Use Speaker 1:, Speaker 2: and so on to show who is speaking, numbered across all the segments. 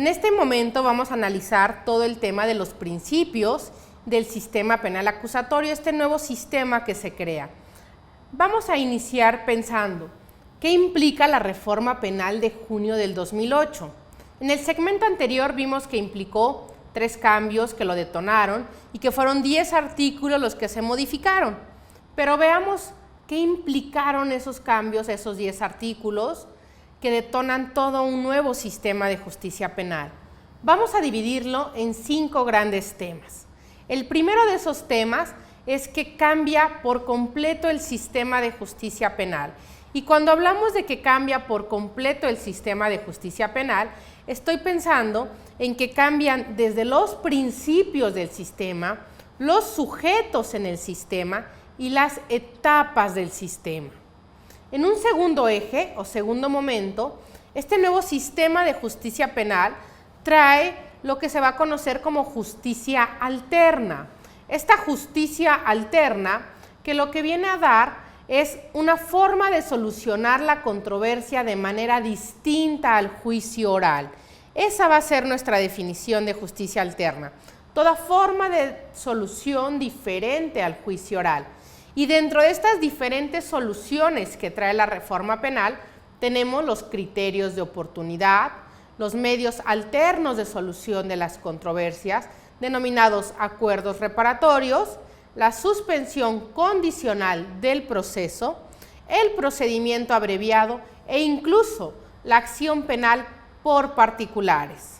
Speaker 1: En este momento vamos a analizar todo el tema de los principios del sistema penal acusatorio, este nuevo sistema que se crea. Vamos a iniciar pensando, ¿qué implica la reforma penal de junio del 2008? En el segmento anterior vimos que implicó 3 cambios que lo detonaron y que fueron 10 artículos los que se modificaron. Pero veamos qué implicaron esos cambios, esos 10 artículos que detonan todo un nuevo sistema de justicia penal. Vamos a dividirlo en 5 grandes temas. El primero de esos temas es que cambia por completo el sistema de justicia penal. Y cuando hablamos de que cambia por completo el sistema de justicia penal, estoy pensando en que cambian desde los principios del sistema, los sujetos en el sistema y las etapas del sistema. En un segundo eje o segundo momento, este nuevo sistema de justicia penal trae lo que se va a conocer como justicia alterna. Esta justicia alterna que lo que viene a dar es una forma de solucionar la controversia de manera distinta al juicio oral. Esa va a ser nuestra definición de justicia alterna. Toda forma de solución diferente al juicio oral. Y dentro de estas diferentes soluciones que trae la reforma penal, tenemos los criterios de oportunidad, los medios alternos de solución de las controversias, denominados acuerdos reparatorios, la suspensión condicional del proceso, el procedimiento abreviado e incluso la acción penal por particulares.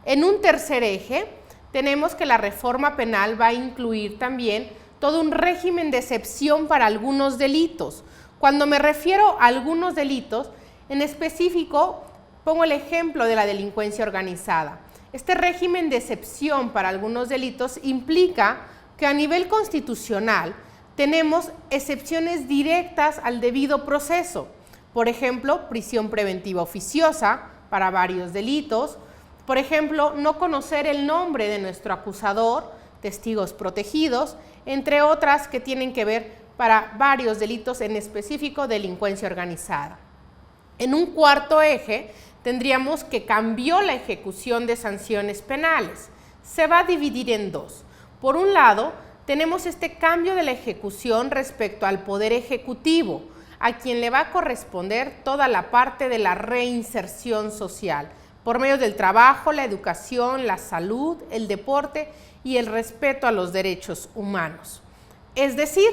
Speaker 1: En un tercer eje, tenemos que la reforma penal va a incluir también todo un régimen de excepción para algunos delitos. Cuando me refiero a algunos delitos, en específico pongo el ejemplo de la delincuencia organizada. Este régimen de excepción para algunos delitos implica que a nivel constitucional tenemos excepciones directas al debido proceso. Por ejemplo, prisión preventiva oficiosa para varios delitos. Por ejemplo, no conocer el nombre de nuestro acusador, testigos protegidos, entre otras que tienen que ver para varios delitos, en específico delincuencia organizada. En un cuarto eje tendríamos que cambió la ejecución de sanciones penales. Se va a dividir en 2. Por un lado, tenemos este cambio de la ejecución respecto al Poder Ejecutivo, a quien le va a corresponder toda la parte de la reinserción social, por medio del trabajo, la educación, la salud, el deporte y el respeto a los derechos humanos. Es decir,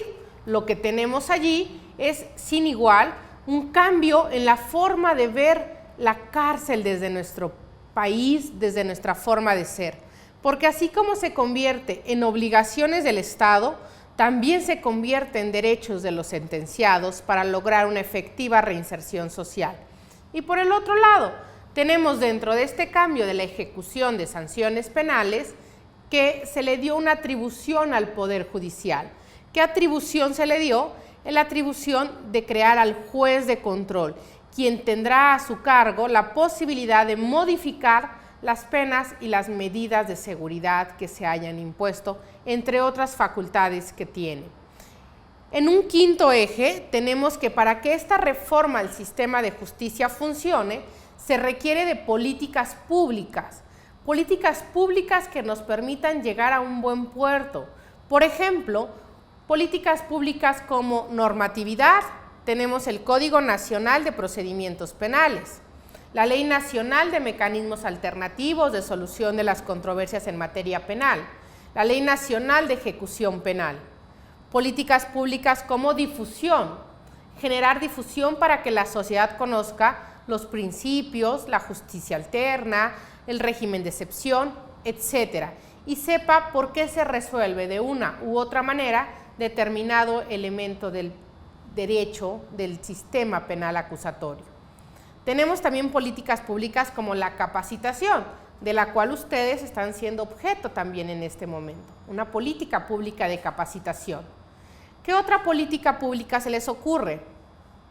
Speaker 1: lo que tenemos allí es sin igual un cambio en la forma de ver la cárcel desde nuestro país, desde nuestra forma de ser. Porque así como se convierte en obligaciones del Estado, también se convierte en derechos de los sentenciados para lograr una efectiva reinserción social. Y por el otro lado, tenemos dentro de este cambio de la ejecución de sanciones penales que se le dio una atribución al Poder Judicial. ¿Qué atribución se le dio? La atribución de crear al juez de control, quien tendrá a su cargo la posibilidad de modificar las penas y las medidas de seguridad que se hayan impuesto, entre otras facultades que tiene. En un quinto eje, tenemos que para que esta reforma al sistema de justicia funcione, se requiere de políticas públicas que nos permitan llegar a un buen puerto. Por ejemplo, políticas públicas como normatividad, tenemos el Código Nacional de Procedimientos Penales, la Ley Nacional de Mecanismos Alternativos de Solución de las Controversias en Materia Penal, la Ley Nacional de Ejecución Penal. Políticas públicas como difusión, generar difusión para que la sociedad conozca los principios, la justicia alterna, el régimen de excepción, etcétera, y sepa por qué se resuelve de una u otra manera determinado elemento del derecho del sistema penal acusatorio. Tenemos también políticas públicas como la capacitación, de la cual ustedes están siendo objeto también en este momento, una política pública de capacitación. ¿Qué otra política pública se les ocurre?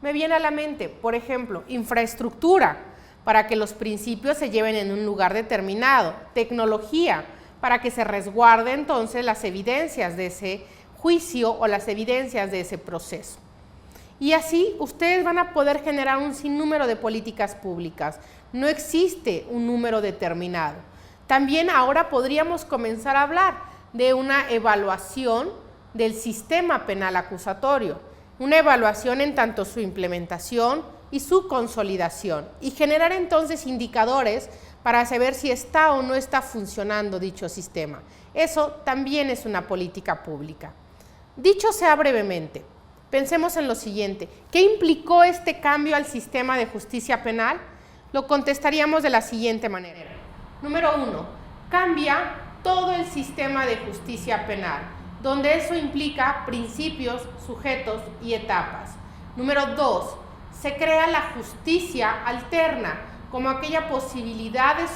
Speaker 1: Me viene a la mente, por ejemplo, infraestructura, para que los principios se lleven en un lugar determinado, tecnología, para que se resguarde entonces las evidencias de ese juicio o las evidencias de ese proceso. Y así ustedes van a poder generar un sinnúmero de políticas públicas. No existe un número determinado. También ahora podríamos comenzar a hablar de una evaluación del sistema penal acusatorio, una evaluación en tanto su implementación y su consolidación, y generar entonces indicadores para saber si está o no está funcionando dicho sistema. Eso también es una política pública. Dicho sea brevemente, pensemos en lo siguiente: ¿qué implicó este cambio al sistema de justicia penal? Lo contestaríamos de la siguiente manera. Número 1, cambia todo el sistema de justicia penal, donde eso implica principios, sujetos y etapas. Número 2, se crea la justicia alterna, como aquella posibilidad de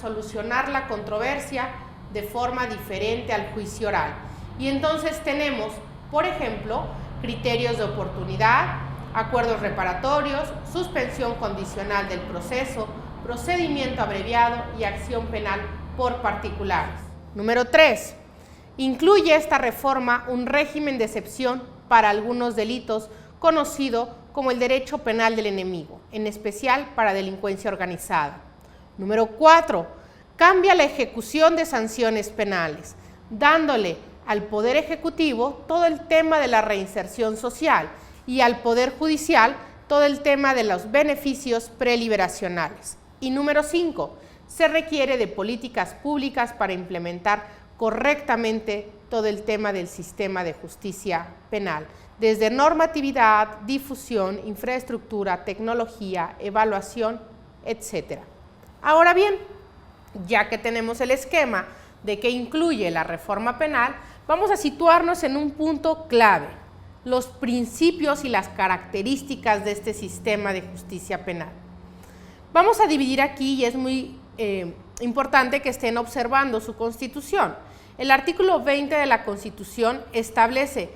Speaker 1: solucionar la controversia de forma diferente al juicio oral. Y entonces tenemos, por ejemplo, criterios de oportunidad, acuerdos reparatorios, suspensión condicional del proceso, procedimiento abreviado y acción penal por particulares. Número 3. Incluye esta reforma un régimen de excepción para algunos delitos conocido como el derecho penal del enemigo, en especial para delincuencia organizada. Número 4. Cambia la ejecución de sanciones penales, dándole al Poder Ejecutivo todo el tema de la reinserción social y al Poder Judicial todo el tema de los beneficios preliberacionales. Y número 5. Se requiere de políticas públicas para implementar correctamente todo el tema del sistema de justicia penal, desde normatividad, difusión, infraestructura, tecnología, evaluación, etc. Ahora bien, ya que tenemos el esquema de qué incluye la reforma penal, vamos a situarnos en un punto clave: los principios y las características de este sistema de justicia penal. Vamos a dividir aquí, y es muy importante que estén observando su Constitución. El artículo 20 de la Constitución establece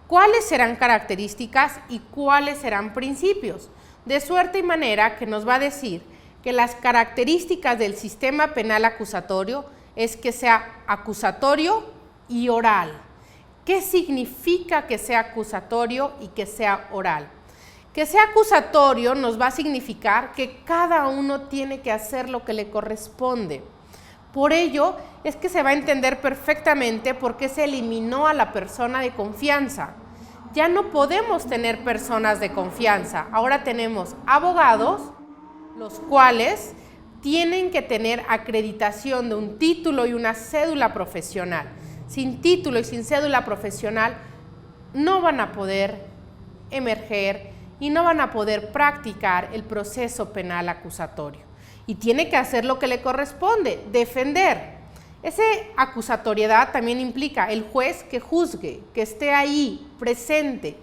Speaker 1: cuáles serán características y cuáles serán principios, de suerte y manera que nos va a decir que las características del sistema penal acusatorio es que sea acusatorio y oral. ¿Qué significa que sea acusatorio y que sea oral? Que sea acusatorio nos va a significar que cada uno tiene que hacer lo que le corresponde. Por ello es que se va a entender perfectamente por qué se eliminó a la persona de confianza. Ya no podemos tener personas de confianza, ahora tenemos abogados, los cuales tienen que tener acreditación de un título y una cédula profesional. Sin título y sin cédula profesional no van a poder emerger y no van a poder practicar el proceso penal acusatorio. Y tiene que hacer lo que le corresponde, defender. Esa acusatoriedad también implica el juez que juzgue, que esté ahí, presente,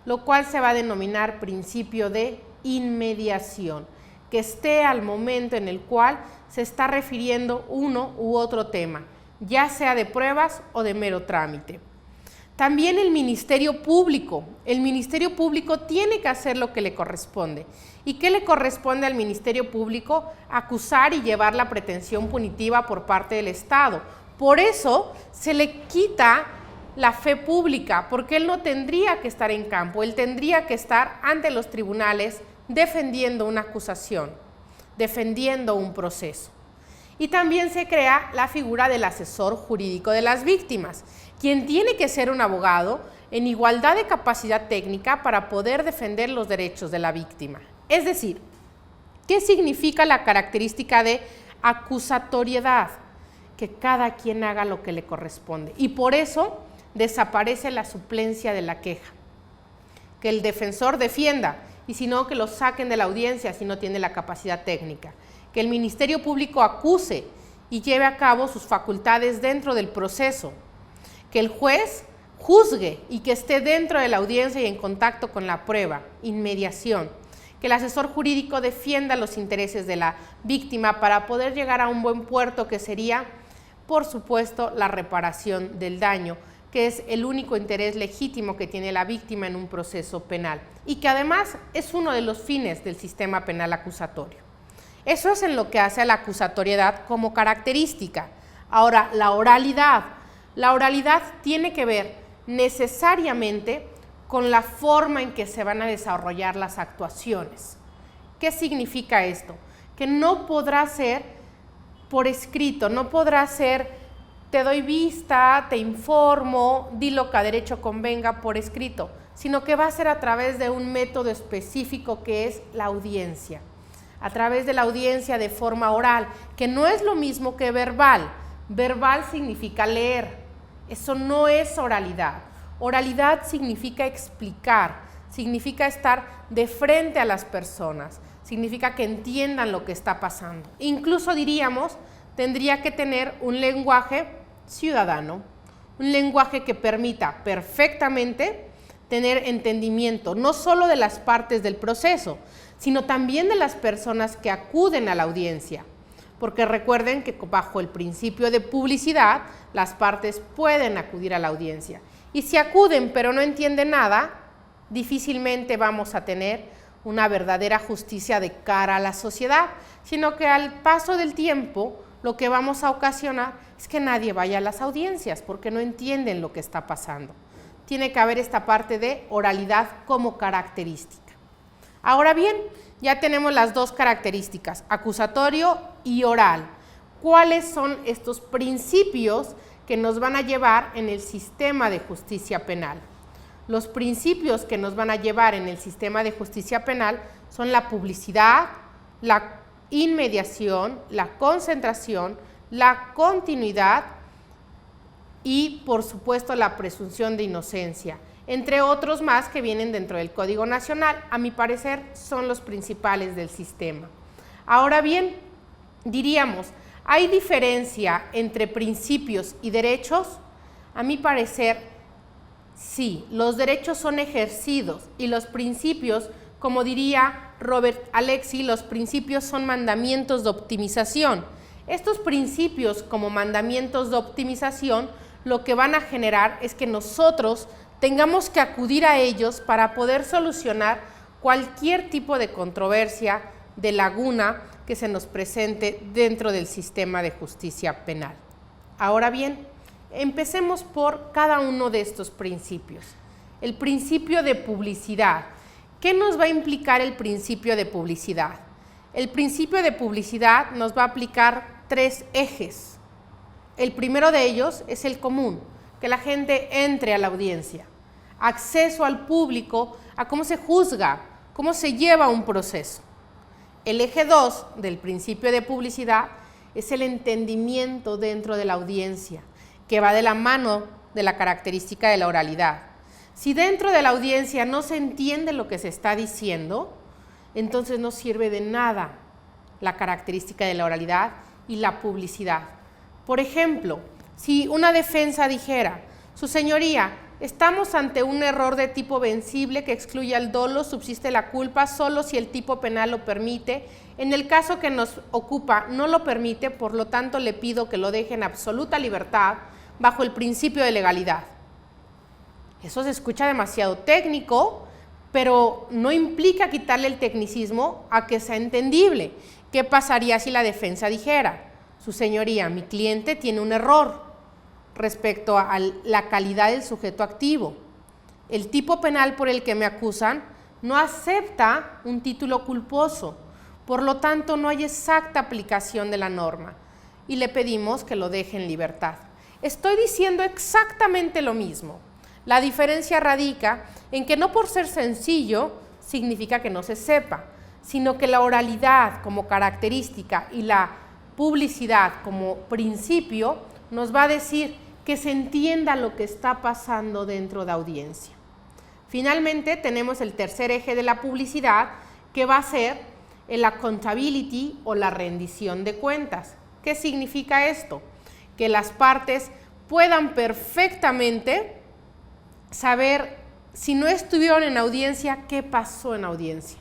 Speaker 1: lo cual se va a denominar principio de inmediación, que esté al momento en el cual se está refiriendo uno u otro tema, ya sea de pruebas o de mero trámite. También el Ministerio Público tiene que hacer lo que le corresponde. ¿Y qué le corresponde al Ministerio Público? Acusar y llevar la pretensión punitiva por parte del Estado. Por eso se le quita la fe pública, porque él no tendría que estar en campo, él tendría que estar ante los tribunales defendiendo una acusación, defendiendo un proceso. Y también se crea la figura del asesor jurídico de las víctimas, quien tiene que ser un abogado en igualdad de capacidad técnica para poder defender los derechos de la víctima. Es decir, ¿qué significa la característica de acusatoriedad? Que cada quien haga lo que le corresponde. Y por eso desaparece la suplencia de la queja. Que el defensor defienda, y si no, que lo saquen de la audiencia si no tiene la capacidad técnica. Que el Ministerio Público acuse y lleve a cabo sus facultades dentro del proceso. Que el juez juzgue y que esté dentro de la audiencia y en contacto con la prueba, inmediación. Que el asesor jurídico defienda los intereses de la víctima para poder llegar a un buen puerto, que sería, por supuesto, la reparación del daño, que es el único interés legítimo que tiene la víctima en un proceso penal y que además es uno de los fines del sistema penal acusatorio. Eso es en lo que hace a la acusatoriedad como característica. Ahora, la oralidad tiene que ver necesariamente con la forma en que se van a desarrollar las actuaciones. ¿Qué significa esto? Que no podrá ser por escrito, no podrá ser te doy vista, te informo, di lo que a derecho convenga por escrito, sino que va a ser a través de un método específico que es la audiencia. A través de la audiencia de forma oral, que no es lo mismo que verbal. Verbal significa leer, eso no es oralidad. Oralidad significa explicar, significa estar de frente a las personas, significa que entiendan lo que está pasando. Incluso diríamos, tendría que tener un lenguaje ciudadano, un lenguaje que permita perfectamente tener entendimiento no solo de las partes del proceso, sino también de las personas que acuden a la audiencia. Porque recuerden que bajo el principio de publicidad, las partes pueden acudir a la audiencia. Y si acuden pero no entienden nada, difícilmente vamos a tener una verdadera justicia de cara a la sociedad, sino que al paso del tiempo lo que vamos a ocasionar es que nadie vaya a las audiencias porque no entienden lo que está pasando. Tiene que haber esta parte de oralidad como característica. Ahora bien, ya tenemos las dos características, acusatorio y oral. ¿Cuáles son estos principios que nos van a llevar en el sistema de justicia penal? Los principios que nos van a llevar en el sistema de justicia penal son la publicidad, la inmediación, la concentración, la continuidad y, por supuesto, la presunción de inocencia, entre otros más que vienen dentro del Código Nacional. A mi parecer, son los principales del sistema. Ahora bien, diríamos, ¿hay diferencia entre principios y derechos? A mi parecer, sí, los derechos son ejercidos y los principios, como diría Robert Alexi, los principios son mandamientos de optimización. Estos principios como mandamientos de optimización lo que van a generar es que nosotros tengamos que acudir a ellos para poder solucionar cualquier tipo de controversia, de laguna que se nos presente dentro del sistema de justicia penal. Ahora bien, empecemos por cada uno de estos principios. El principio de publicidad. ¿Qué nos va a implicar el principio de publicidad? El principio de publicidad nos va a aplicar 3 ejes. El primero de ellos es el común, que la gente entre a la audiencia. Acceso al público a cómo se juzga, cómo se lleva un proceso. El eje 2 del principio de publicidad es el entendimiento dentro de la audiencia, que va de la mano de la característica de la oralidad. Si dentro de la audiencia no se entiende lo que se está diciendo, entonces no sirve de nada la característica de la oralidad y la publicidad. Por ejemplo, si una defensa dijera, su señoría, estamos ante un error de tipo vencible que excluye al dolo, subsiste la culpa solo si el tipo penal lo permite. En el caso que nos ocupa no lo permite, por lo tanto le pido que lo deje en absoluta libertad bajo el principio de legalidad. Eso se escucha demasiado técnico, pero no implica quitarle el tecnicismo a que sea entendible. ¿Qué pasaría si la defensa dijera, su señoría, mi cliente tiene un error respecto a la calidad del sujeto activo? El tipo penal por el que me acusan no acepta un título culposo, por lo tanto no hay exacta aplicación de la norma y le pedimos que lo deje en libertad. Estoy diciendo exactamente lo mismo. La diferencia radica en que no por ser sencillo significa que no se sepa, sino que la oralidad como característica y la publicidad como principio nos va a decir que se entienda lo que está pasando dentro de audiencia. Finalmente tenemos el tercer eje de la publicidad, que va a ser el accountability o la rendición de cuentas. ¿Qué significa esto? Que las partes puedan perfectamente saber, si no estuvieron en audiencia, qué pasó en audiencia.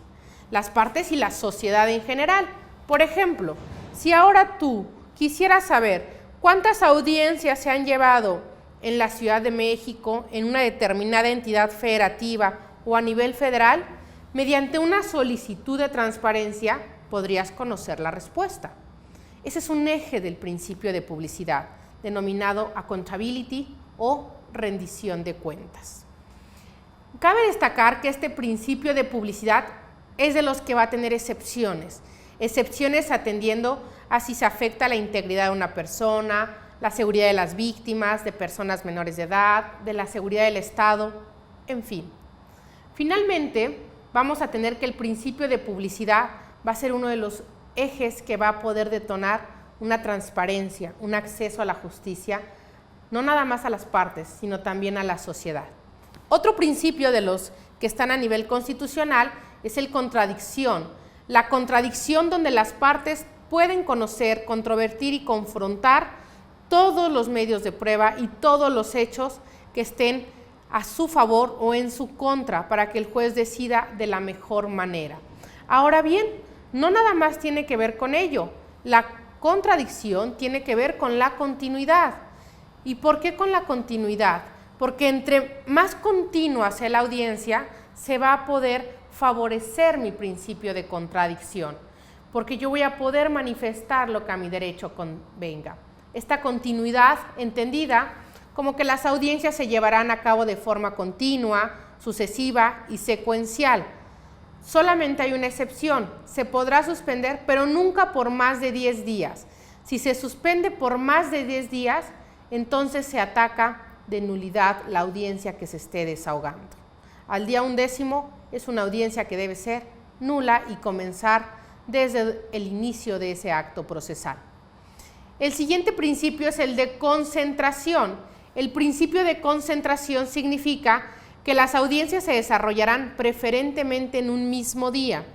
Speaker 1: Las partes y la sociedad en general. Por ejemplo, si ahora tú quisieras saber cuántas audiencias se han llevado en la Ciudad de México, en una determinada entidad federativa o a nivel federal, mediante una solicitud de transparencia podrías conocer la respuesta. Ese es un eje del principio de publicidad, denominado accountability o rendición de cuentas. Cabe destacar que este principio de publicidad es de los que va a tener excepciones atendiendo a si se afecta la integridad de una persona, la seguridad de las víctimas, de personas menores de edad, de la seguridad del Estado, en fin. Finalmente, vamos a tener que el principio de publicidad va a ser uno de los ejes que va a poder detonar una transparencia, un acceso a la justicia, no nada más a las partes, sino también a la sociedad. Otro principio de los que están a nivel constitucional es el contradicción. La contradicción donde las partes pueden conocer, controvertir y confrontar todos los medios de prueba y todos los hechos que estén a su favor o en su contra para que el juez decida de la mejor manera. Ahora bien, no nada más tiene que ver con ello. La contradicción tiene que ver con la continuidad. ¿Y por qué con la continuidad? Porque entre más continua sea la audiencia, se va a poder favorecer mi principio de contradicción, porque yo voy a poder manifestar lo que a mi derecho convenga. Esta continuidad entendida como que las audiencias se llevarán a cabo de forma continua, sucesiva y secuencial. Solamente hay una excepción, se podrá suspender, pero nunca por más de 10 días. Si se suspende por más de 10 días, entonces se ataca de nulidad la audiencia que se esté desahogando. Al día 11 es una audiencia que debe ser nula y comenzar desde el inicio de ese acto procesal. El siguiente principio es el de concentración. El principio de concentración significa que las audiencias se desarrollarán preferentemente en un mismo día.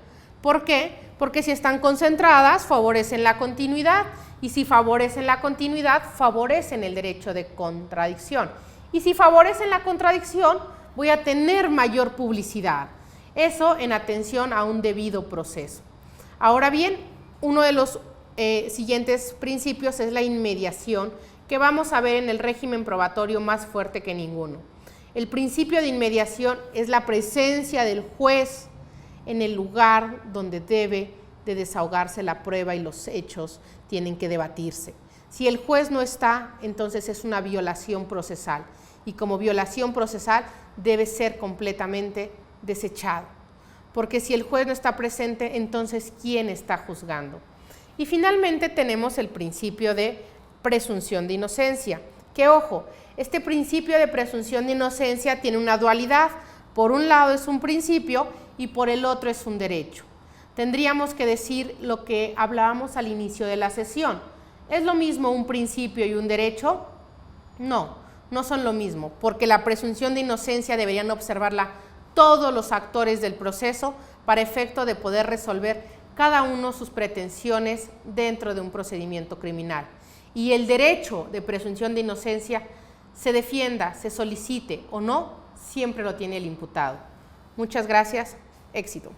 Speaker 1: ¿Por qué? Porque si están concentradas, favorecen la continuidad, y si favorecen la continuidad, favorecen el derecho de contradicción. Y si favorecen la contradicción, voy a tener mayor publicidad. Eso en atención a un debido proceso. Ahora bien, uno de los siguientes principios es la inmediación, que vamos a ver en el régimen probatorio más fuerte que ninguno. El principio de inmediación es la presencia del juez en el lugar donde debe de desahogarse la prueba y los hechos tienen que debatirse. Si el juez no está, entonces es una violación procesal, y como violación procesal debe ser completamente desechado, porque si el juez no está presente, entonces ¿quién está juzgando? Y finalmente tenemos el principio de presunción de inocencia, que ojo, este principio de presunción de inocencia tiene una dualidad. Por un lado es un principio y por el otro es un derecho. Tendríamos que decir lo que hablábamos al inicio de la sesión. ¿Es lo mismo un principio y un derecho? No, no son lo mismo, porque la presunción de inocencia deberían observarla todos los actores del proceso para efecto de poder resolver cada uno sus pretensiones dentro de un procedimiento criminal. Y el derecho de presunción de inocencia se defienda, se solicite o no, siempre lo tiene el imputado. Muchas gracias, éxito.